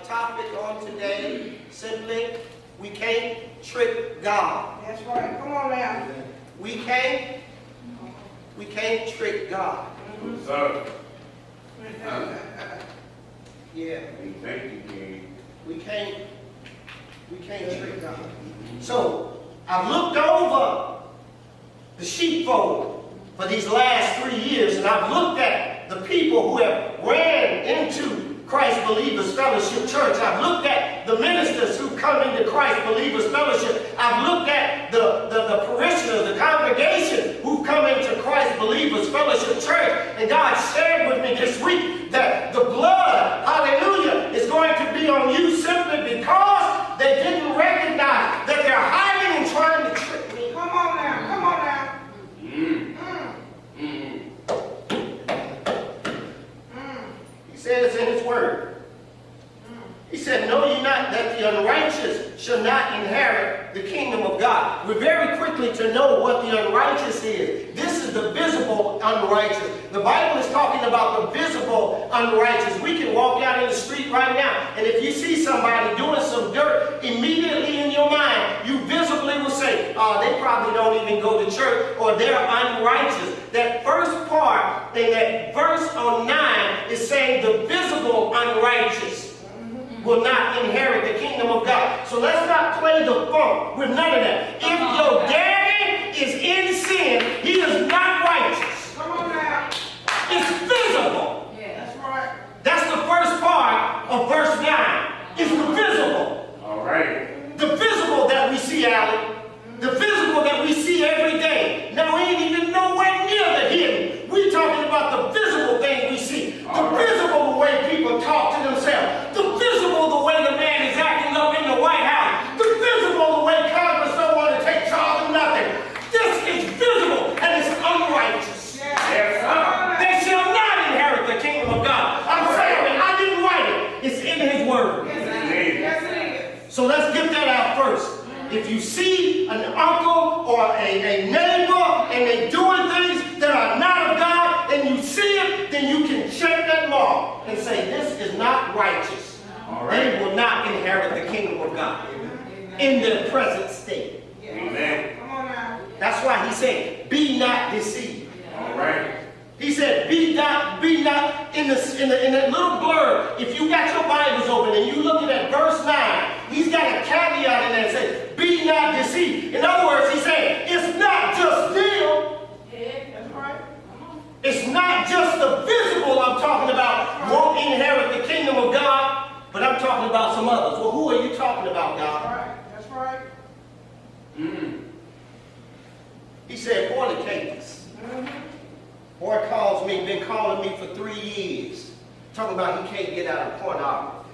topic on today, simply, we can't trick God. That's right. Come on now. We can't trick God. Yes, sir. Yeah, Thank you, King. we can't trick God. So, I've looked over the sheepfold for these last 3 years, and I've looked at the people who have ran into Christ Believers Fellowship Church. I've looked at the ministers who come into Christ Believers Fellowship. I've looked at the parishioners, the congregation who come into Christ Believers Fellowship Church. And God shared with me this week that the blood, hallelujah, is going to be on you simply because they didn't recognize that they're hiding and trying to trick me. Come on now. Come on now. He says in his word, he said, know ye not that the unrighteous shall not inherit the kingdom of God. We're very quickly to know what the unrighteous is. This is the visible unrighteous. The Bible is talking about the visible unrighteous. We can walk out in the street right now, and if you see somebody doing some dirt, immediately in your mind, you visibly will say, oh, they probably don't even go to church, or they're unrighteous. That first part in that verse on 9 is saying the visible unrighteous will not inherit the kingdom of God. So let's not play the funk with none of that. If your daddy is in sin, he is not righteous. Come on now. It's visible. Yeah, that's right. That's the first part of verse 9. It's the visible. All right. The visible that we see, Allen. The visible that we see every day. Now, we ain't even nowhere near the hidden. We're talking about the visible things we see. The visible, the way people talk to themselves. The visible, the way the man is acting up in the White House. The visible, the way Congress don't want to take charge of nothing. This is visible, and it's unrighteous. Yes, sir. They shall not inherit the kingdom of God. I'm sorry, I didn't write it. It's in his word. Yes, it is. So let's get that out first. If you see an uncle or a neighbor and they doing things that are not of God, and you see it, then you can check that law and say, this is not righteous. All right. They will not inherit the kingdom of God in their present state. Amen. Come on now. That's why he said, be not deceived. All right. He said, be not in that little blurb. If you got your Bibles open and you looking at verse 9, he's got a caveat in there that says, be not deceived. In other words, he's saying, it's not just them. That's right. It's not just the visible I'm talking about won't inherit the kingdom of God, but I'm talking about some others. Well, who are you talking about, God? That's right. He said, fornicators. Boy been calling me for 3 years, talking about he can't get out of pornography.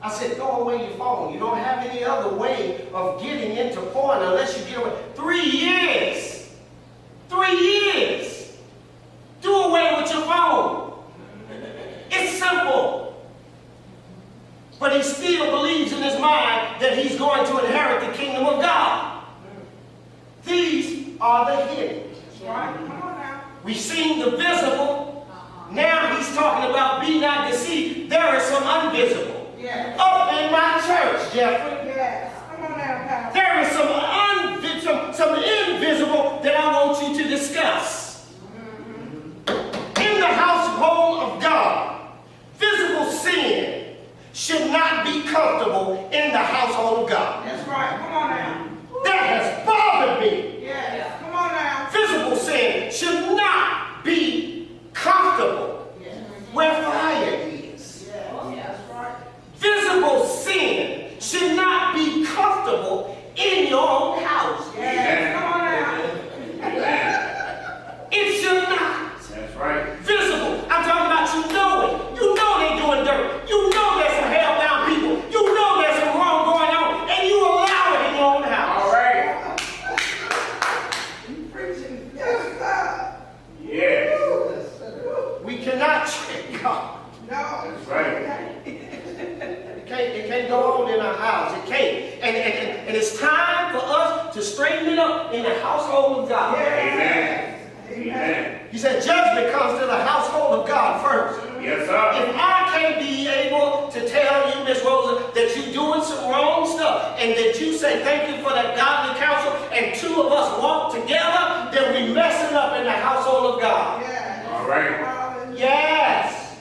I said, throw away your phone. You don't have any other way of getting into porn unless you get away. 3 years. 3 years. Do away with your phone. It's simple. But he still believes in his mind that he's going to inherit the kingdom of God. These are the hidden. Right. Come on now. We've seen the visible. Now he's talking about be not deceived. There is some invisible. Yes. Up in my church, Jeffrey. Yes. Come on now, Pastor. There is some invisible that I want you to discuss. In the household of God, visible sin should not be comfortable in the household of God. That's right. Come on now. That has bothered me. Yes. Come on now. Visible sin should not be comfortable where fire is. Yes. That's right. Visible sin should not be comfortable in your own house. Yes. Come on now. It should not. That's right. Visible. I'm talking about you know it. You know they're doing dirt. You know there's some hell-bound people. You know there's some wrong going on, and you allow it in your own house. All right. You preaching. Yes, God. Yes. We cannot trick God. No. That's right. It can't go on in our house. It can't. And it's time for us to straighten it up in the household of God. Amen. Amen. He said judgment comes to the household of God first. Yes, sir. If I can't be able say thank you for that godly counsel, and two of us walk together, then we messing up in the household of God. Yes. All right. Hallelujah. Yes.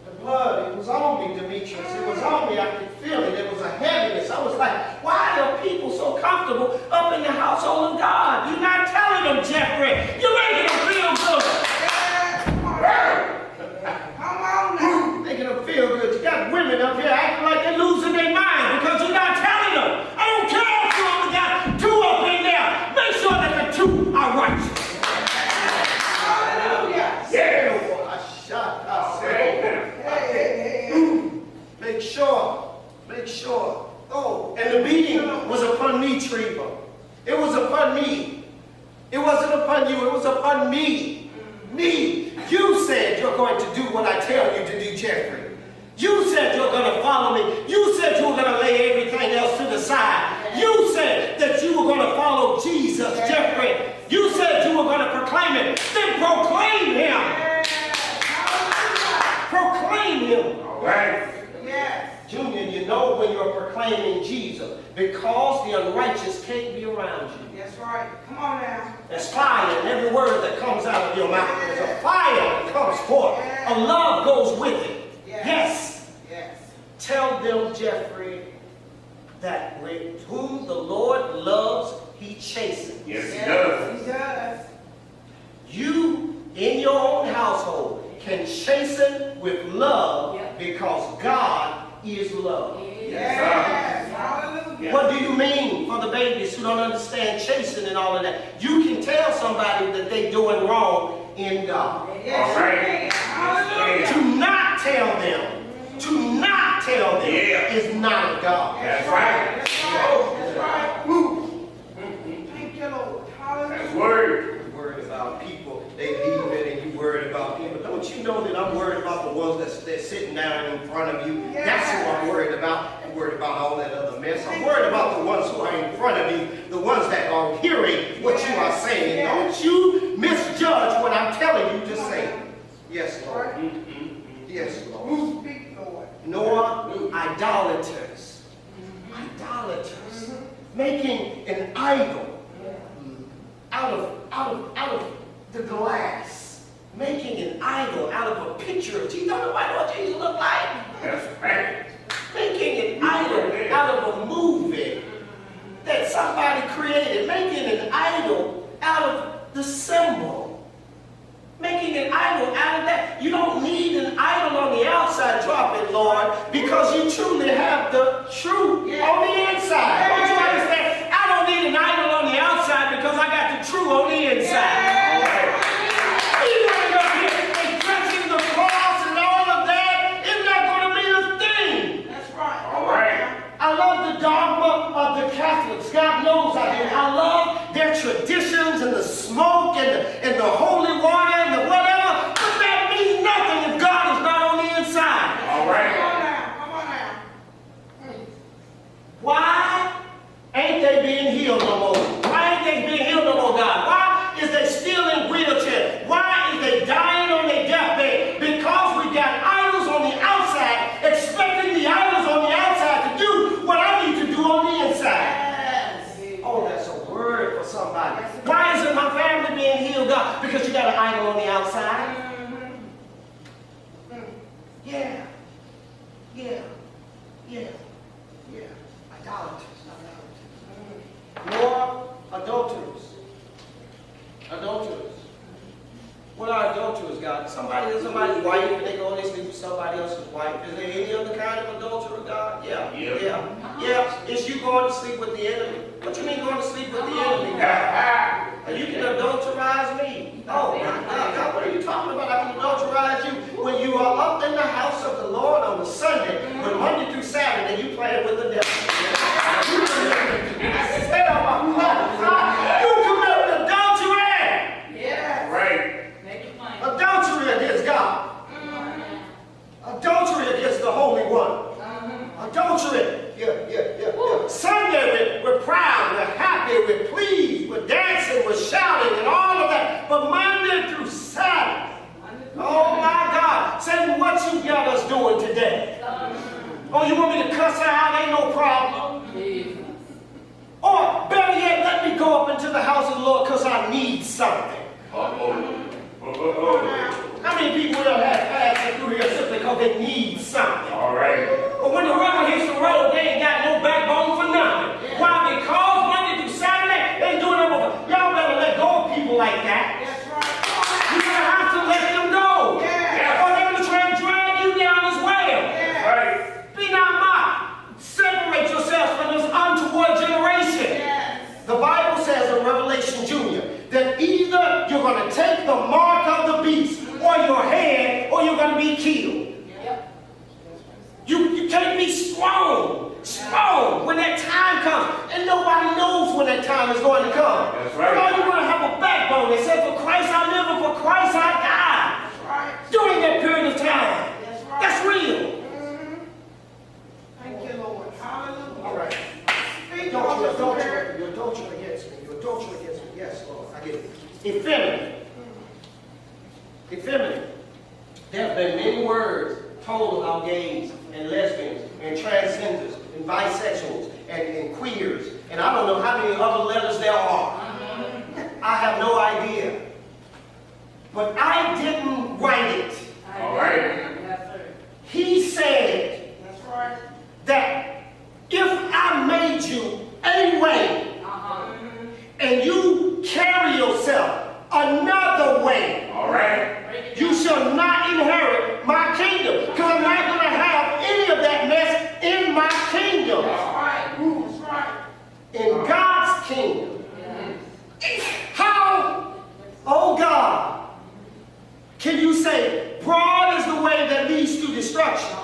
The blood, it was on me, Demetrius. It was on me. I could feel it. There was a heaviness. I was like, why are people so comfortable up in the household of God? You're not telling them, Jeffrey. You're making them feel good. Yes. Come on now. Making them feel good. You got women up here acting like they're losing their mind because you're not telling them. I don't care if you only got two up in there. Make sure that the two are righteous. Hallelujah. Yes. I shot. I said, Hey. make sure. Oh, and the beating was upon me, Treva. It was upon me. It wasn't upon you. It was upon me. Me. You said you're going to do what I tell you to do, Jeffrey. You said you're going to follow me. You said you were going to lay everything else to the side. You said that you were going to follow Jesus, Jeffrey. You said you were going to proclaim it. Then proclaim him. Proclaim him. All right. Yes. Junior, you know when you're proclaiming Jesus, because the unrighteous can't be around you. That's right. Come on now. There's fire in every word that comes out of your mouth. There's a fire that comes forth. A love goes with it. Yes. Yes. Tell them, Jeffrey, that with whom the Lord loves, he chastens. Yes, he does. He does. You, in your own household, can chasten with love because God is love. Yes. Hallelujah. What do you mean for the babies who don't understand chastening and all of that? You can tell somebody that they're doing wrong in God. Yes. All right. Hallelujah. To not tell them is not of God. That's right. That's right. That's right. Woo. Thank you, Lord. That's Hallelujah. word. You're worried about people, they leave it, and you worried about people. Don't you know that I'm worried about the ones that's sitting down in front of you? That's who I'm worried about. I'm worried about all that other mess. I'm worried about the ones who are in front of you, the ones that are hearing what you are saying. Don't you misjudge what I'm telling you to say. Yes, Lord. Yes, Lord. Who speak, Lord? Nor idolaters. Idolaters. Making an idol out of the glass. Making an idol out of a picture of Jesus. Don't nobody know what Jesus looked like. That's right. Making an idol out of a movie that somebody created. Making an idol out of the symbol. Making an idol out of that. You don't need an idol on the outside. Drop it, Lord, because you truly have the truth on the inside. Don't you understand? I don't need an idol on the outside because I got the truth on the inside. You running up here and touching the cross and all of that, it's not going to mean a thing. That's right. All right. I love the dogma of the Catholics. God knows I do. I love their traditions and the smoke and the holy water and the whatever. But that means nothing if God is not on the inside. All Come right. on now. Come on now. Why ain't they being healed no more? Why ain't they being healed no more, God? Why is they still in wheelchairs? Why is they dying on their deathbed? Because we got idols on the outside, expecting the idols on the outside to do what I need to do on the inside. Oh, that's a word for somebody. Why isn't my family being healed, God? Because you got an idol on the outside. Yeah. Idolaters. More adulterers. What are adulterers, God? Somebody's wife, and they go and they sleep with somebody else's wife. Is there any other kind of adulterer, God? Yeah. Is you going to sleep with the enemy? What you mean going to sleep with the enemy, God? And you can adulterize me. Oh, God, what are you talking about? I can adulterize you when you are up in the house of the Lord on the Sunday, when Monday through Saturday you playing with the devil. You commit adultery. Yes. Right. Adultery against God. Adultery against the Holy One. Adultery. Sunday we're proud, we're happy, we're pleased, we're dancing, we're shouting and all of that. But Monday through Saturday, oh my God, Satan, what you got us doing today? Oh, you want me to cuss her out? Ain't no problem. the house of the Lord because I need something. How many people will have passed through here simply because they need something? All right. But when the rubber hits the road, they ain't got no backbone for nothing. Why? Because Monday through Saturday, they doing it over. Y'all better let go of people like that. That's right. You're going to have to let them go. Yeah. Or they're going to try and drag you down as well. Yeah. Right. Be not mocked. Separate yourselves from this untoward generation. Yes. The Bible says in Revelation Junior that either you're going to take the mark of the beast or your head, or you're going to be killed. You can't be strong when that time comes. And nobody knows when that time is going to come. That's right. So you're going to have a backbone that says, for Christ I live and for Christ I die. That's right. During that period of time. That's right. That's real. Mhm. Thank you, Lord. Hallelujah. All right. Speak, Don't Holy you Spirit. against me. You adultery against me. Yes, Lord. I get it. Effeminate. Effeminate. There have been many words told about gays and lesbians and transgenders and bisexuals and queers. And I don't know how many other letters there are. I have no idea. But I didn't write it. All right. He said That's right. that if I made you a way and you carry yourself another way, All right. you shall not inherit my kingdom. Because I'm not going to have any of that mess in my kingdom. That's right. That's right. In God's kingdom. How, oh God, can you say broad is the way that leads to destruction?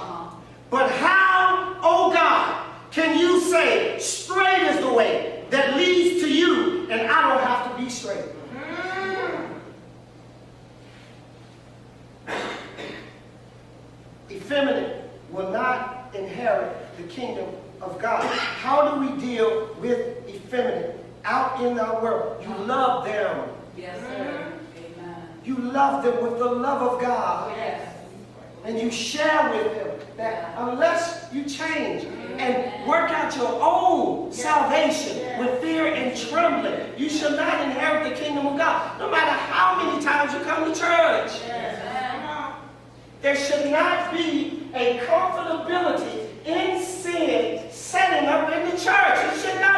But how, oh God, can you say straight is the way that leads to you and I don't have to be straight? Effeminate will not inherit the kingdom of God. How do we deal with effeminate out in our world? You love them. Yes, sir. Amen. You love them with the love of God. Yes. And you share with them that unless you change and work out your own salvation with fear and trembling, you shall not inherit the kingdom of God. No matter how many times you come to church. There should not be a comfortability in sin setting up in the church. It should not.